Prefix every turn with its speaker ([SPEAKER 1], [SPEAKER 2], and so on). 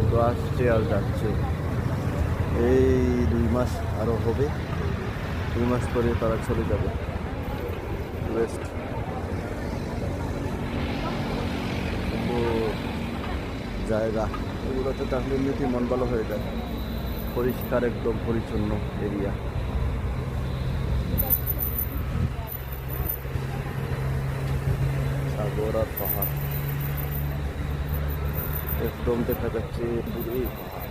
[SPEAKER 1] তো আসছে আর যাচ্ছে। এই 2 মাস আরও হবে, 2 মাস পরে তারা চলে যাবে ওয়েস্ট। জায়গা এগুলোতে থাকলে এমনিতেই মন ভালো হয়ে যায়, পরিষ্কার একদম পরিচ্ছন্ন এরিয়া। সাগর আর পাহাড় একদম দেখা যাচ্ছে দূরে পাহাড়।